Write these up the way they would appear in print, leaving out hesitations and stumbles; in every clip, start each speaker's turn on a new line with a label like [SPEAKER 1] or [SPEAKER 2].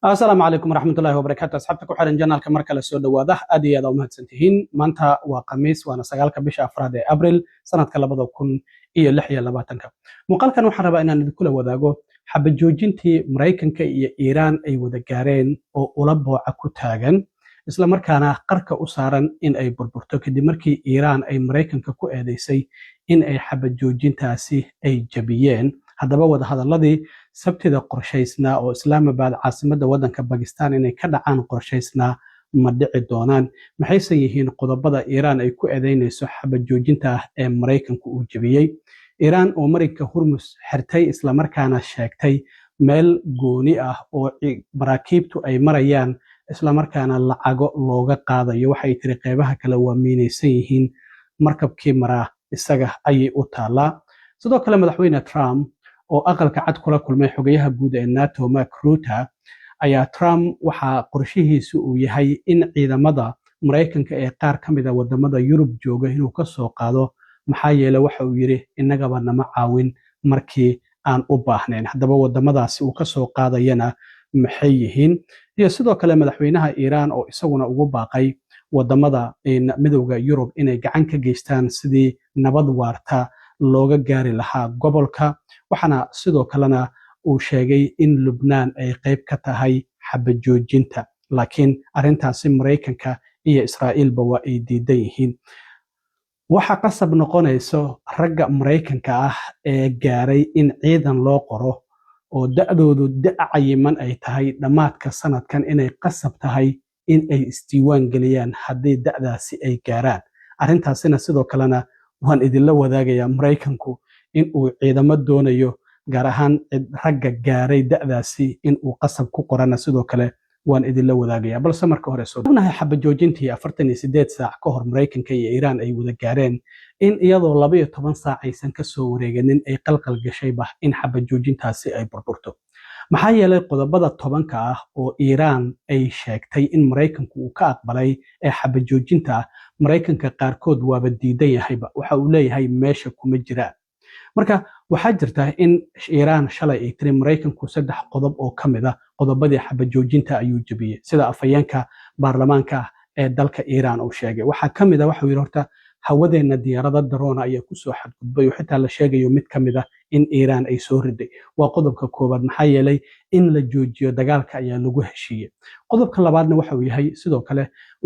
[SPEAKER 1] السلام عليكم ورحمة الله وبركاته. أصحابتك وحرن جنالك مركز السود واضح أدي هذا ومهد سنتهين مانتا وقميص وأنا سجالك بش أفراد أبريل سنة كلا بدو كن إيه لحية لباتنك مقال كانوا حربا إن كل وذاقو حب جوجنتي مريكن كي إيران أي وذكارين أو أولبو عكوتاجن إسلام مركانا قرك أسارا إن أي بربرتو كدي مركي إيران أي مريكن ككو أديسي إن أي حب جوجنتاسي أي جبيين haddaba wadahadaladii sabtida qorshaysnaa oo Islaamabad caasimada wadanka Pakistan inay ka dhacaan qorshaysnaa ma dhici doonaan maxayse yihiin qodobada Iran ay ku eedeynayso xabad joojinta ee Mareykanku uu jabiyay Iran oo marinka Hormuz xirtay isla markaana sheegtay meel gooni ah oo maraakiibtu ay marayaan isla markaana lacago looga qaadayo waxay tiri qeybaha kale waa miinaysan yihiin markabkii maraa isaga ayay u taalaa sidoo kale madaxweyne Trump oo aqalka cad kula kulmay xogayaha guud ee NATO Mark Rutte ayaa Trump waxa qorshihiisu uu yahay in ciidamada Mareykanka ee qaar kamid ah wadamada Yurub jooga inuu ka soo qaado maxaa yeelay waxa uu yiri inagaba nama caawin markii aan u baahnayn haddaba wadamadaasi uu ka soo qaadayana maxay yihiin iyo sidoo kale madaxweynaha Iran oo isaguna ugu baaqay wadamada midowga Yurub inay gacan ka geystaan sidii nabad waarta looga gaari lahaa gobolka waxana sidoo kalena uu sheegay in Lubnaan ay qayb ka tahay xabad joojinta laakiin arintaasi Mareykanka iyo Israa'iilba waa ay diidan yihiin waxa qasab noqonayso ragga Mareykanka ah ee gaaray in ciidan loo qoro oo da'doodu cayiman ay tahay dhamaadka sanadkan inay qasab tahay in ay isdiiwaan galiyaan haddii da'daasi ay gaaraan arintaasina sidoo kalena waan idinla wadaagayaa Mareykanku in uu ciidamo doonayo gaar ahaan ragga gaaray da'daasi in uu qasab ku qorana sidoo kale waan idinla wadaagayaa balse marka hore soo dhawnahay xabad joojintii 48 saac ka hor Mareykanka iyo Iran ay wada gaareen in iyadoo 12 saac aysan ka soo wareeganin ay qalqal gashayba in xabad joojintaasi ay burburto maxaa yeelay qodobada 10 ah oo Iran ay sheegtay in Mareykanku uu ka aqbalay ee xabad joojinta Mareykanka qaarkood waaba diidan yahayba waxa uu leeyahay meesha kuma jiraan marka waxaa jirta in Iran shalay ay tiri Mareykanku 3 qodob oo kamid ah qodobadii xabad joojinta ayuu jabiyay sida afayeenka baarlamaanka ee dalka Iran uu sheegay waxa kamid ah waxa uu yiri horta hawadeena diyaarada drone ayaa ku soo xadgudbay oo xitaa la sheegayo mid kamid ah in Iran ay soo riday waa qodobka koobaad maxaa yeelay in la joojiyo dagaalka ayaa lagu heshiiyay qodobka labaadna waxa uu yahay sidoo kale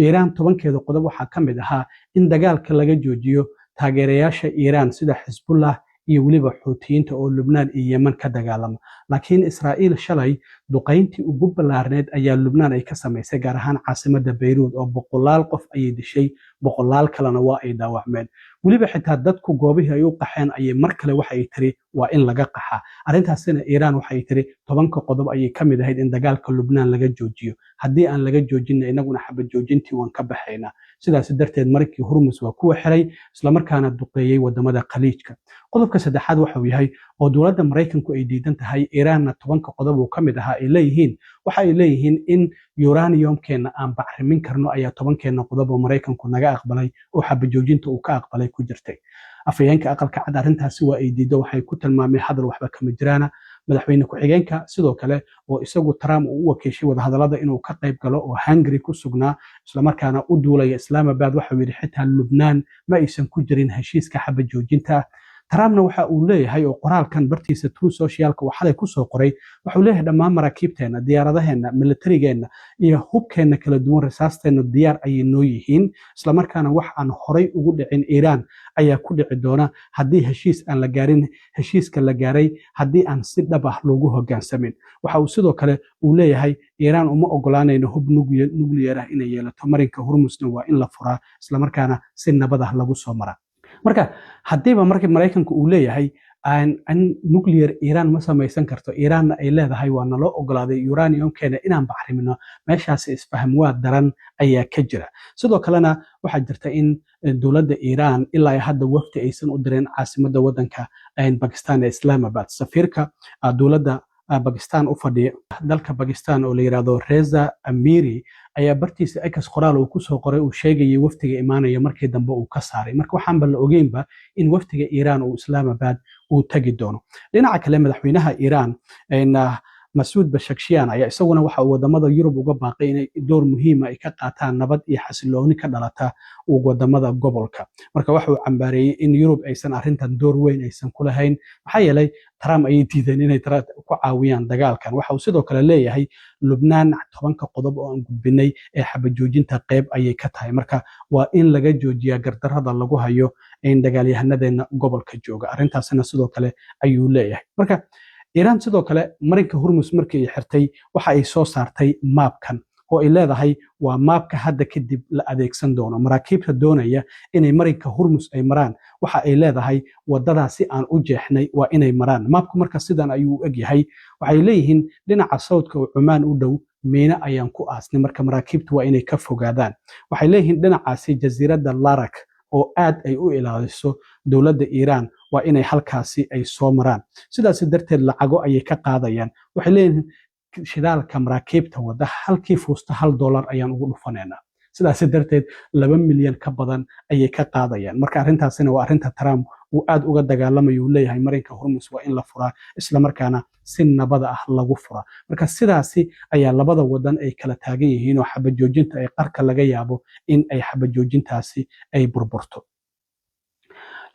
[SPEAKER 1] Iran 10keeda qodob waxa kamid ahaa in dagaalka laga joojiyo taageerayaasha Iran sida Hezbollah iyo waliba Xuutiyiinta oo Lubnaan iyo Yemen ka dagaalama laakiin Israa'iil shalay duqeyntii ugu ballaareed ayaa Lubnaan ay ka sameysay gaar ahaan caasimadda Beirut oo boqolaal qof ay dishay boqolaal kalena waa ay dhaawacmeen waliba xitaa dadku goobihii ay u qaxeen ay mar kale waxa ay tiri waa in laga qaxa arintaasina Iran waxa ay tiri 10 qodob ay kamid ahayd in dagaalka Lubnaan laga joojiyo haddii aan laga joojin inaguna xabad joojintii waan ka baxaynaa sidaas darteed markii Hormuz waa kuwa xiray isla markaana duqeeyay wadamada Khaliijka qodobka saddexaad waxa uu yahay oo dawladda Mareykanku ay diidan tahay Iranna 10 qodob oo kamid ah ay leeyihiin waxa ay leeyihiin in uraniumkeena aan bacrimin karno ayaa 10keena qodob oo Mareykanku naga aqbalay oo xabad joojinta uu ka aqbalay ku jirtay afayeenka aqalka cad arintaasi waa ay diido waxay ku tilmaamay hadal waxba kama jiraana madaxweyne ku xigeenka sidoo kale oo isagu Trump uu wakiishay wadahadalada inuu ka qayb galo oo Hungary ku sugnaa isla markaana u duulaya Islaamabad waxa uu yiri xitaa Lubnaan ma aysan ku jirin heshiiska xabad joojinta Trumpna waxa uu leeyahay oo qoraalkan bartiisa True Socialka waxa ay ku soo qoray waxa uu leeyahay dhammaan maraakiibteena diyaaradaheena militarigeena iyo hubkeena kala duwan rasaasteena diyaar ay noo yihiin isla markaana wax aan horay ugu dhicin Iran ayaa ku dhici doona haddii heshiis aan la gaarin heshiiska la gaaray haddii aan si dhab ah loogu hoggaansamin waxa uu sidoo kale uu leeyahay Iran uma ogolaanayno hub nuclear ah inay yeelato marinka Hormuzna waa in la furaa isla markaana si nabad ah lagu soo maraa marka hadiiba markii Mareykanku uu leeyahay aan nuclear Iran ma samaysan karto Iran ay leedahay waa naloo ogolaaday uraniumkeena inaan bacrimino meeshaas isfaham waa daran ayaa ka jira sidoo kalena waxa jirta in dawladda Iran ilaa hadda wafdi aysan u direen caasimadda wadanka Pakistan ee Islamabad safiirka dawladda Pakistan u fadhiya dalka Pakistan oo la yiraahdo Reza Amiri ayaa bartiisa X qoraal uu ku soo qoray uu sheegay waftiga imaanaya markii dambe uu ka saaray marka waxaan bal ogeynba in waftiga Iran uu Islamabad uu tagi doono dhinaca kale madaxweynaha Iran Masuud Bashakshiyan ayaa isaguna waxa uu wadamada Yurub uga baaqay inay door muhiim ah ka qaataan nabad iyo xasilooni ka dhalata wadamada gobolka. Marka waxa uu cambaareeyay in Yurub aysan arrintan door weyn aysan ku lahayn, maxaa yeelay Trump ayay diideen inay ku caawiyaan dagaalkan. Waxa uu sidoo kale leeyahay Lubnaan 10 qodob oo aan gudbinay ee xabajoojinta qayb ayay ka tahay. Marka waa in laga joojiyaa gardarrada lagu hayo in dagaalyahanadeenna gobolka jooga. Arrintaasina sidoo kale ayuu leeyahay. Marka Iiraan sidoo kale marinka Hormuz markii ay xirtay waxa ay soo saartay maapkan oo ay leedahay waa maapka hadda kadib la adeegsan doono. Maraakiibta doonaya inay marinka Hormuz ay maraan waxa ay leedahay wadadaasi aan u jeexnay waa inay maraan. Maapku marka sidan ayuu u egyahay. Waxay leeyihiin dhinaca sawdka oo Cumaan u dhow miina ayaan ku aasnay, marka maraakiibtu waa inay ka fogaadaan. Waxay leeyihiin dhinacaasi jasiiradda Larak oo aad ay u ilaaliso dowladda Iiraan waa inay halkaasi ay soo maraan. Sidaas darteed lacago ayay ka qaadayaan. Waxay leeyihiin shidaalka maraakiibta wada halkii fuusta $1 ayaan ugu dhufaneynaa. Sidaas darteed 2 milyan ka badan ayay ka qaadayaan. Marka arrintaasina waa arrinta Trump uu aad uga dagaalamayo, uu leeyahay marinka Hormuz waa in la furaa isla markaana si nabada ah lagu furaa. Marka sidaasi ayaa labada wadan ay kala taagan yihiin oo xabajoojinta ay qarka laga yaabo in ay xabajoojintaasi ay burburto.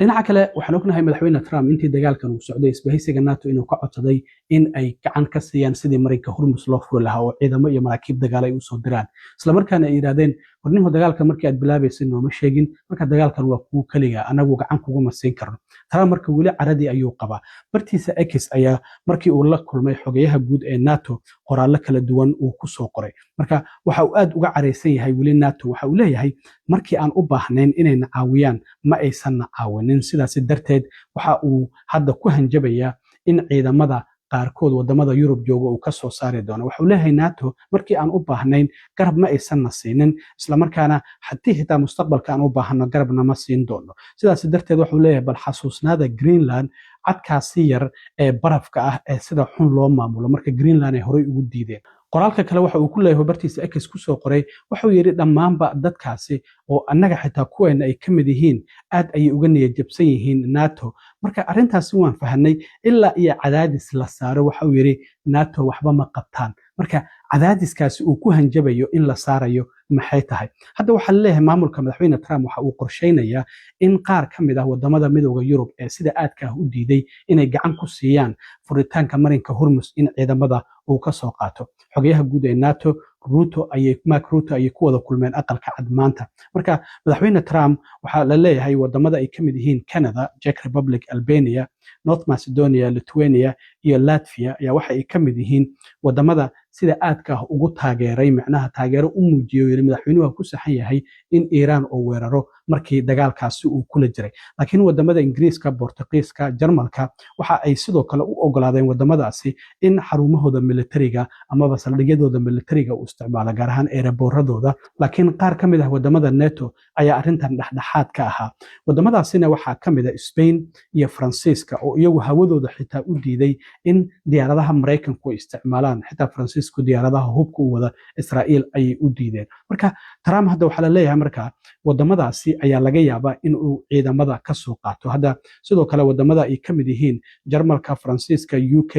[SPEAKER 1] dhinaca kale waxaan ognahay madaxweyne Trump intii dagaalkan uu socday isbahaysiga NATO inuu ka codsaday in ay gacan ka siiyaan sidii marinka Hormuz loo furi lahaa oo ciidamo iyo maraakiib dagaal ay u soo diraan. Isla markaana ay yiraahdeen warnihu dagaalka markii aad bilaabaysid nooma sheegin, marka dagaalkan waa kugu kaliya anagu gacan kuguma siin karno. Trump marka weli caradii ayuu qabaa. Bartiisa X ayaa markii uu la kulmay xogayaha guud ee NATO qoraallo kala duwan uu ku soo qoray. Marka waxa uu aad uga careysan yahay weli NATO. Waxa uu leeyahay markii aan u baahnayn inay na caawiyaan ma aysan na caawinin. Sidaas darteed waxa uu hadda ku hanjabayaa in ciidamada qaarkood wadamada Yurub jooga uu ka soo saari doono. Waxa uu leeyahay NATO markii aan u baahnayn garab ma aysan na siinin, isla markaana haddii xitaa mustaqbalka aan u baahno garabna ma siin doono. Sidaas darteed waxa uu leeyahay bal xasuusnaada Greenland cadkaasi yar ee barafka ah ee sida xun loo maamulo, marka Greenland ay horey ugu diideen. qoraalka kale waxa uu ku leeyahay bartiisa X ku soo qoray waxa uu yiri dhammaanba dadkaasi oo annaga xitaa kuweena ay ka mid yihiin aad ay uga niyad jabsan yihiin NATO. Marka arrintaasi waan fahanay ilaa iyo cadaadis la saaro. Waxa uu yiri NATO waxba ma qabtaan. Marka cadaadiskaasi uu ku hanjabayo in la saarayo maxay tahay? Hadda waxa la leeyahay maamulka madaxweyne Trump waxa uu qorsheynayaa in qaar ka mid ah wadamada midowga Yurub ee sida aadka ah u diiday inay gacan ku siiyaan furitaanka marinka Hormuz in ciidamada uu ka soo qaato. xogayaha guud ee NATO Mark Rutte ayay ku wada kulmeen aqalka cad maanta. Marka madaxweyne Trump waxa la leeyahay wadamada ay ka mid yihiin Canada, Czech Republic, Albania, North Macedonia, Lithuania iyo Latvia ayaa waxa ay ka mid yihiin wadamada sida aadka ah ugu taageeray, macnaha taageero u muujiyo madaxweynuhu ku saxan yahay in Iiraan uu weeraro markii dagaalkaasi uu kula jiray. Laakiin wadamada Ingiriiska, Boortaqiiska, Jarmalka waxa ay sidoo kale u ogolaadeen wadamadaasi in xarumahooda militariga ama saldhigyadooda militariga uu isticmaalo, gaar ahaan eeraboorradooda. Laakiin qaar ka mid ah wadamada NATO ayaa arrintan dhexdhexaad ka ahaa. Wadamadaasina waxaa ka mid ah Spain iyo Faransiiska oo iyagu hawadooda xitaa u diiday in diyaaradaha Mareykanku ay isticmaalaan. Xitaa Faransiisku diyaaradaha hubka u wada Israa'iil ayay u diideen. Marka Trump hadda waxa la leeyahay marka wadamadaasi ayaa laga yaabaa in uu ciidamada ka soo qaato. Hadda sidoo kale wadamada ay ka mid yihiin Jarmalka, Faransiiska, UK,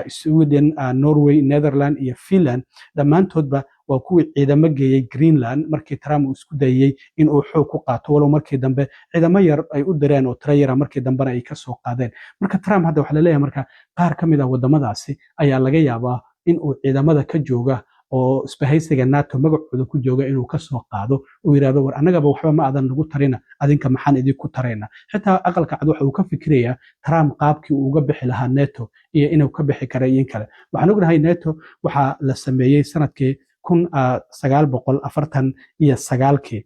[SPEAKER 1] Sweden, Norway, Netherlands iyo Finland dhammaantoodba waa kuwii ciidamo geeyay Greenland markii Trump uu isku dayay in uu xoog ku qaato, walow markii dambe ciidamo yar ay u direen oo tiro yara markii dambena ay ka soo qaadeen. Marka Trump hadda waxa la leeyahay marka qaar ka mid ah wadamadaasi ayaa laga yaabaa in uu ciidamada ka jooga oo isbahaysiga NATO magacooda ku jooga inuu ka soo qaado oo yiraahdo war annagaba waxba ma aadan nagu tarina, adinka maxaan idinku tarayna. Xitaa aqalka cad waxa uu ka fikirayaa Trump qaabkii uu uga bixi lahaa NATO iyo inuu ka bixi karo in kale. Waxaan ognahay NATO waxa la sameeyay sanadkii 1949.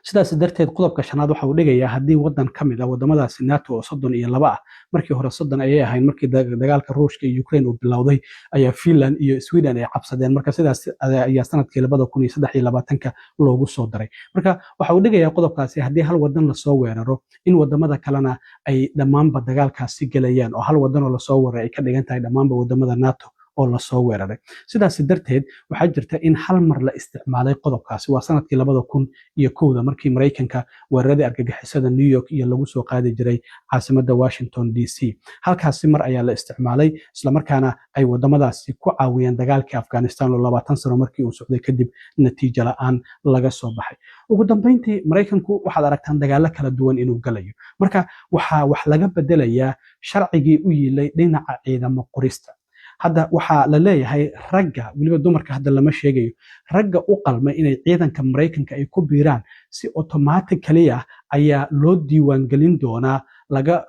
[SPEAKER 1] sidaas darteed qodobka shanaad waxa uu dhigayaa haddii wadan ka mid ah wadamadaasi NATO oo 32 ah, markii hore 30 ayay ahayn markii dagaalka Ruushka iyo Ukraine uu bilowday, ayaa Finland iyo Sweden ay cabsadeen. Marka sidaas ayaa sanadkii 2023 loogu soo daray. Marka waxa uu dhigayaa qodobkaasi haddii hal wadan la soo weeraro in wadamada kalena ay dhammaanba dagaalkaasi galayaan oo hal wadan oo la soo weeraray ay ka dhigan tahay dhammaanba wadamada NATO oo lasoo weeraray. sidaas darteed waxaa jirta in hal mar la isticmaalay qodobkaasi waa sanadkii 2001 markii Mareykanka weeraradii argagixisada New York iyo lagu soo qaadi jiray caasimadda Washington DC. halkaasi mar ayaa la isticmaalay isla markaana ay wadamadaasi ku caawiyeen dagaalkii Afghanistan oo 20 sano markii uu socday kadib natiijo la'aan laga soo baxay. ugu dambeyntii Mareykanku waxaad aragtaan dagaalo kala duwan inuu galayo. marka waxaa wax laga bedelayaa sharcigii u yiilay dhinaca ciidamo qorista. hadda waxaa la leeyahay ragga weliba dumarka hadda lama sheegayo ragga u qalmay inay ciidanka Mareykanka ay ku biiraan si automatically ayaa loo diiwaangelin doonaa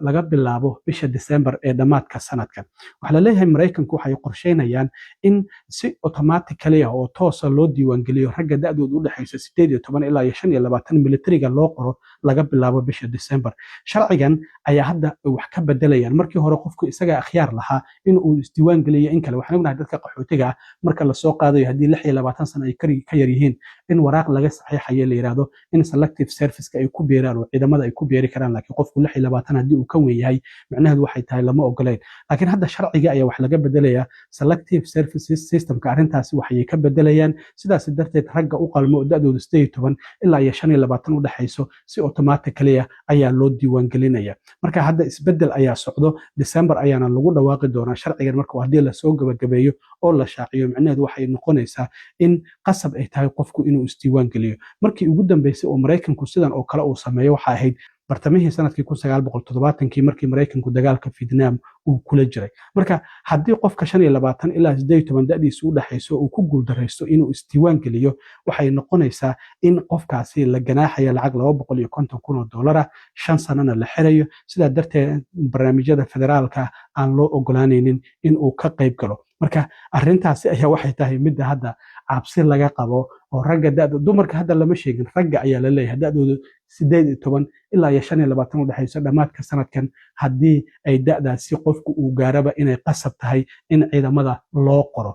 [SPEAKER 1] laga bilaabo bisha December ee dhamaadka sanadkan. waxaa la leeyahay Mareykanku waxay qorsheynayaan in si automatically oo toos ah loo diiwaangeliyo ragga da'doodu u dhaxayso 18 ilaa 25 militariga loo qoro laga bilaabo bisha December. sharcigan ayaa hadda wax ka bedelayaan. markii hore qofku isaga akhyaar lahaa in uu isdiiwaangeliyo in kale. waxaan ognahay dadka qaxootiga marka la soo qaadayo haddii 26 sano ay ka yar yihiin in waraaq laga saxiixayo la yiraahdo in selective service-ka ay ku biiraan oo ciidamada ay ku biiri karaan. laakiin qofku 26 haddii uu ka weyn yahay macnaheedu waxay tahay lama ogoleen. laakiin hadda sharciga ayaa wax laga bedelayaa selective services systemka arrintaasi waxay ka bedelayaan. sidaas darteed ragga u qalmo da'doodu 18 ilaa 25 u dhaxayso si automatically ayaa loo diiwaangelinaya. marka hadda isbedel ayaa socdo. December ayaana lagu dhawaaqi doonaa sharcigan marka haddii la soo gabagabeeyo oo la shaaciyo macnaheedu waxay noqonaysaa in qasab ay tahay qofku inuu isdiiwaangeliyo. markii ugu dambeysay oo Mareykanku sidan oo kale uu sameeyo waxa ahayd bartamihii sanadkii 1970 markii Mareykanku dagaalka Vietnam uu kula jiray. marka haddii qofka 25 ilaa 18 da'diisu u dhaxayso uu ku guuldareysto inuu isdiiwaangeliyo waxay noqonaysaa in qofkaasi la ganaaxayo lacag $250,000 5 sanana la xirayo. sidaa darteed barnaamijyada federaalka aan loo ogolaanaynin in uu ka qayb galo. marka arrintaasi ayaa waxay tahay midda hadda cabsi laga qabo oo ragga dumarka hadda lama sheegin. ragga ayaa la leeyahay da'doodu 18 ilaa 25 u dhaxayso dhamaadka sanadkan haddii ay da'daasi qofku uu gaaraba inay qasab tahay in ciidamada loo qoro.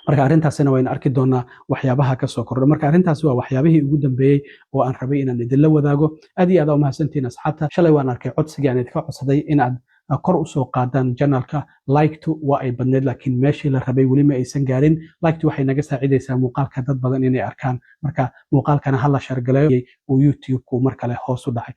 [SPEAKER 1] marka arrintaasina wayna arki doonaa waxyaabaha ka soo kordha. marka arrintaasi waa waxyaabihii ugu dambeeyay oo aan rabay inaan idinla wadaago. aad iyo aad u mahadsantiin asxaabta. shalay waan arkay codsigii aan idinka codsaday inaad kor u soo qaadaan channelka. like-tu waa ay badneed laakiin meeshii la rabay weli ma aysan gaarin. like-tu waxay naga saacidaysaa muuqaalka dad badan inay arkaan. marka muuqaalkana ha la shargaleeyo uu YouTube-ku mar kale hoos u dhacay.